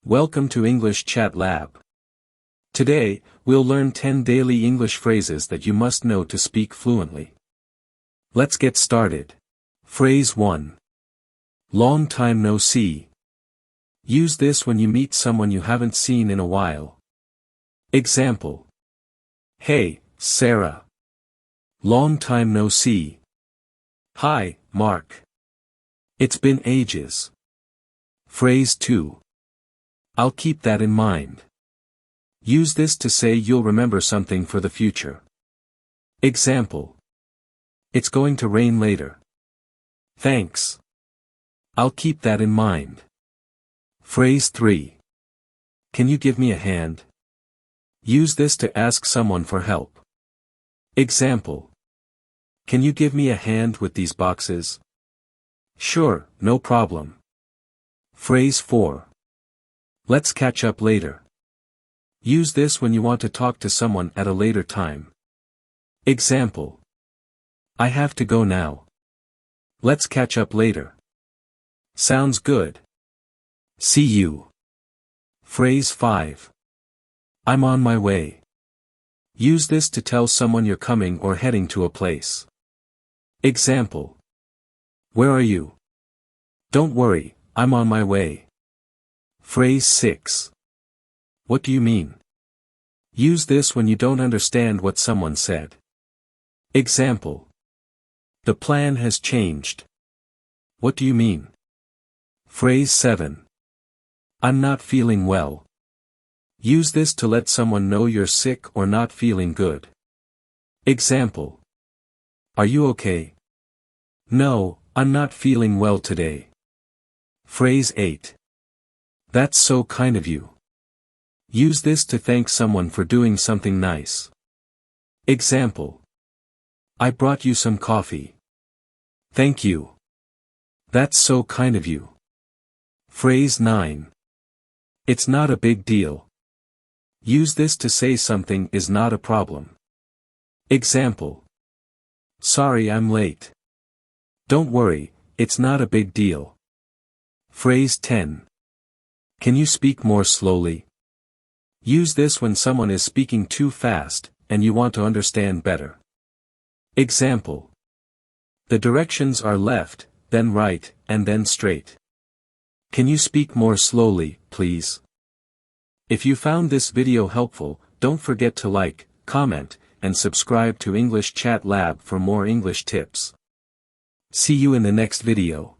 Welcome to English Chat Lab. Today, we'll learn 10 daily English phrases that you must know to speak fluently. Let's get started. Phrase 1. Long time no see. Use this when you meet someone you haven't seen in a while. Example. Hey, Sarah. Long time no see. Hi, Mark. It's been ages. Phrase 2. I'll keep that in mind. Use this to say you'll remember something for the future. Example. It's going to rain later. Thanks. I'll keep that in mind. Phrase 3. Can you give me a hand? Use this to ask someone for help. Example. Can you give me a hand with these boxes? Sure, no problem. Phrase 4. Let's catch up later. Use this when you want to talk to someone at a later time. Example. I have to go now. Let's catch up later. Sounds good. See you. Phrase 5. I'm on my way. Use this to tell someone you're coming or heading to a place. Example. Where are you? Don't worry, I'm on my way. Phrase 6. What do you mean? Use this when you don't understand what someone said. Example. The plan has changed. What do you mean? Phrase 7. I'm not feeling well. Use this to let someone know you're sick or not feeling good. Example. Are you okay? No, I'm not feeling well today. Phrase 8. That's so kind of you. Use this to thank someone for doing something nice. Example. I brought you some coffee. Thank you. That's so kind of you. Phrase 9. It's not a big deal. Use this to say something is not a problem. Example. Sorry I'm late. Don't worry, it's not a big deal. Phrase 10. Can you speak more slowly? Use this when someone is speaking too fast, and you want to understand better. Example. The directions are left, then right, and then straight. Can you speak more slowly, please? If you found this video helpful, don't forget to like, comment, and subscribe to English Chat Lab for more English tips. See you in the next video.